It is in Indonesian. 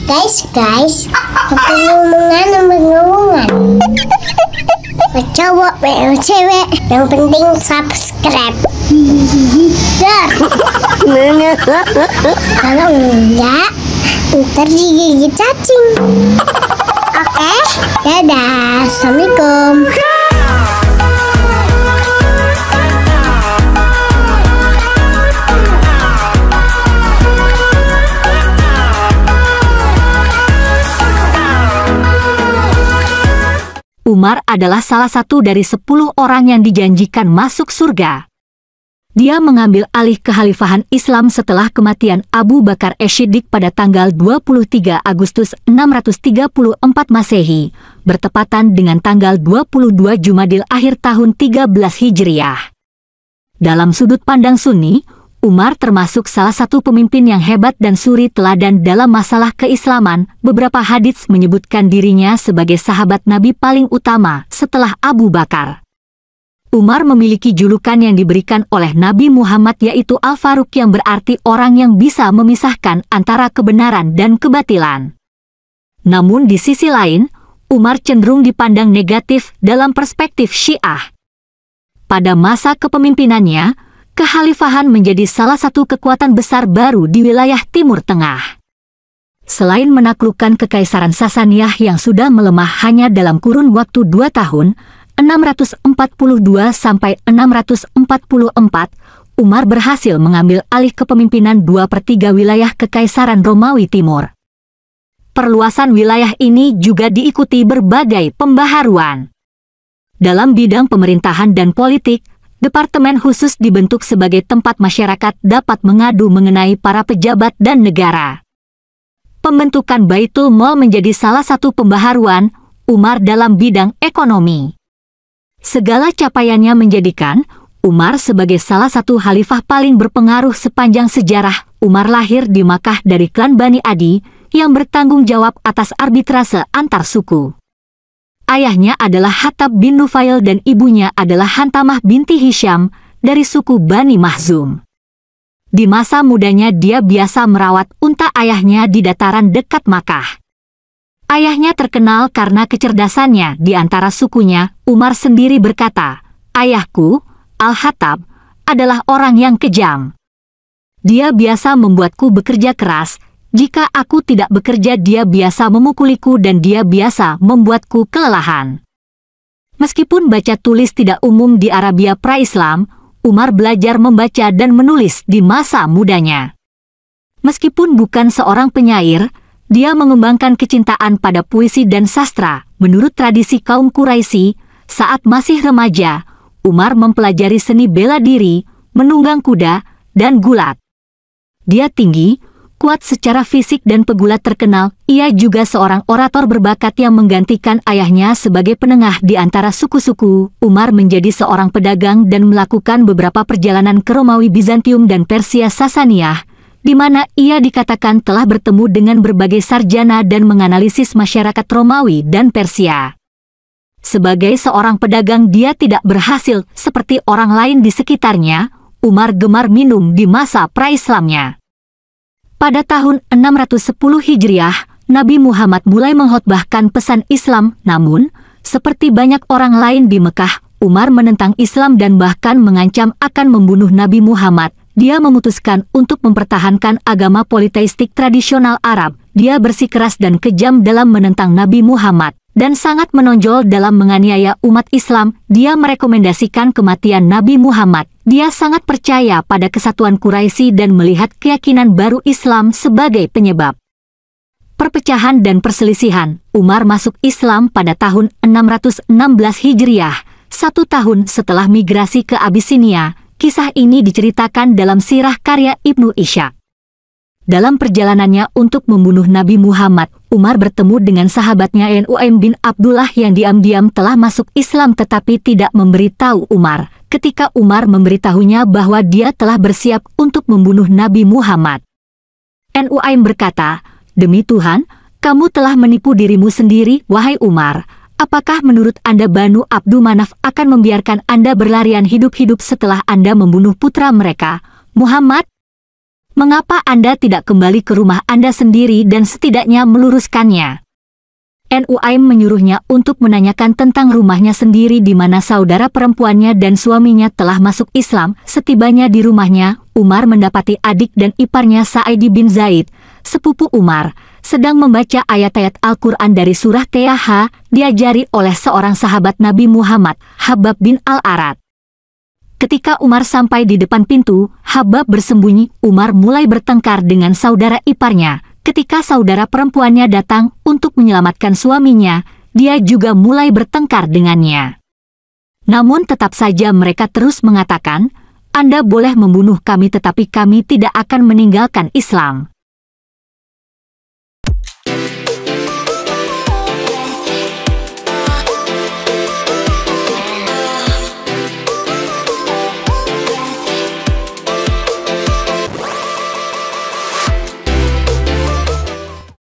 Guys, ngomongan. Cowok, cewek, yang penting subscribe. Dar. Kalau enggak, ntar digigit cacing. Oke, dadah, assalamualaikum. Umar adalah salah satu dari 10 orang yang dijanjikan masuk surga. Dia mengambil alih kekhalifahan Islam setelah kematian Abu Bakar As-Siddiq pada tanggal 23 Agustus 634 Masehi, bertepatan dengan tanggal 22 Jumadil akhir tahun 13 Hijriah. Dalam sudut pandang Sunni, Umar termasuk salah satu pemimpin yang hebat dan suri teladan dalam masalah keislaman. Beberapa hadits menyebutkan dirinya sebagai sahabat Nabi paling utama setelah Abu Bakar. Umar memiliki julukan yang diberikan oleh Nabi Muhammad yaitu Al-Faruq yang berarti orang yang bisa memisahkan antara kebenaran dan kebatilan. Namun di sisi lain, Umar cenderung dipandang negatif dalam perspektif Syiah. Pada masa kepemimpinannya, kekhalifahan menjadi salah satu kekuatan besar baru di wilayah Timur Tengah. Selain menaklukkan Kekaisaran Sasaniyah yang sudah melemah hanya dalam kurun waktu 2 tahun, 642 sampai 644, Umar berhasil mengambil alih kepemimpinan 2/3 wilayah Kekaisaran Romawi Timur. Perluasan wilayah ini juga diikuti berbagai pembaharuan. Dalam bidang pemerintahan dan politik, Departemen khusus dibentuk sebagai tempat masyarakat dapat mengadu mengenai para pejabat dan negara. Pembentukan Baitul Mal menjadi salah satu pembaharuan Umar dalam bidang ekonomi. Segala capaiannya menjadikan Umar sebagai salah satu khalifah paling berpengaruh sepanjang sejarah. Umar lahir di Makkah dari klan Bani Adi yang bertanggung jawab atas arbitrase antar suku. Ayahnya adalah Hattab bin Nufail dan ibunya adalah Hantamah binti Hisham dari suku Bani Mahzum. Di masa mudanya dia biasa merawat unta ayahnya di dataran dekat Makkah. Ayahnya terkenal karena kecerdasannya di antara sukunya. Umar sendiri berkata, "Ayahku, Al-Hattab, adalah orang yang kejam. Dia biasa membuatku bekerja keras. Jika aku tidak bekerja, dia biasa memukuliku dan dia biasa membuatku kelelahan." Meskipun baca tulis tidak umum di Arabia pra-Islam, Umar belajar membaca dan menulis di masa mudanya. Meskipun bukan seorang penyair, dia mengembangkan kecintaan pada puisi dan sastra. Menurut tradisi kaum Quraisy, saat masih remaja, Umar mempelajari seni bela diri, menunggang kuda, dan gulat. Dia tinggi, kuat secara fisik dan pegulat terkenal. Ia juga seorang orator berbakat yang menggantikan ayahnya sebagai penengah di antara suku-suku. Umar menjadi seorang pedagang dan melakukan beberapa perjalanan ke Romawi, Bizantium dan Persia Sasaniyah, di mana ia dikatakan telah bertemu dengan berbagai sarjana dan menganalisis masyarakat Romawi dan Persia. Sebagai seorang pedagang, dia tidak berhasil seperti orang lain di sekitarnya. Umar gemar minum di masa pra-Islamnya. Pada tahun 610 Hijriah, Nabi Muhammad mulai mengkhotbahkan pesan Islam. Namun, seperti banyak orang lain di Mekah, Umar menentang Islam dan bahkan mengancam akan membunuh Nabi Muhammad. Dia memutuskan untuk mempertahankan agama politeistik tradisional Arab. Dia bersikeras dan kejam dalam menentang Nabi Muhammad dan sangat menonjol dalam menganiaya umat Islam. Dia merekomendasikan kematian Nabi Muhammad. Dia sangat percaya pada kesatuan Quraisy dan melihat keyakinan baru Islam sebagai penyebab perpecahan dan perselisihan. Umar masuk Islam pada tahun 616 Hijriah, 1 tahun setelah migrasi ke Abisinia. Kisah ini diceritakan dalam sirah karya Ibnu Ishaq. Dalam perjalanannya untuk membunuh Nabi Muhammad, Umar bertemu dengan sahabatnya Nu'aim bin Abdullah yang diam-diam telah masuk Islam tetapi tidak memberitahu Umar. Ketika Umar memberitahunya bahwa dia telah bersiap untuk membunuh Nabi Muhammad, Nu'aim berkata, "Demi Tuhan, kamu telah menipu dirimu sendiri, wahai Umar. Apakah menurut Anda Banu Abdu Manaf akan membiarkan Anda berlarian hidup-hidup setelah Anda membunuh putra mereka, Muhammad?" Mengapa Anda tidak kembali ke rumah Anda sendiri dan setidaknya meluruskannya? Nuaim menyuruhnya untuk menanyakan tentang rumahnya sendiri di mana saudara perempuannya dan suaminya telah masuk Islam. Setibanya di rumahnya, Umar mendapati adik dan iparnya Sa'idi bin Zaid, sepupu Umar, sedang membaca ayat-ayat Al-Quran dari surah Taha, diajari oleh seorang sahabat Nabi Muhammad, Habab bin Al-Arad. Ketika Umar sampai di depan pintu, Habab bersembunyi. Umar mulai bertengkar dengan saudara iparnya. Ketika saudara perempuannya datang untuk menyelamatkan suaminya, dia juga mulai bertengkar dengannya. Namun tetap saja mereka terus mengatakan, Anda boleh membunuh kami tetapi kami tidak akan meninggalkan Islam.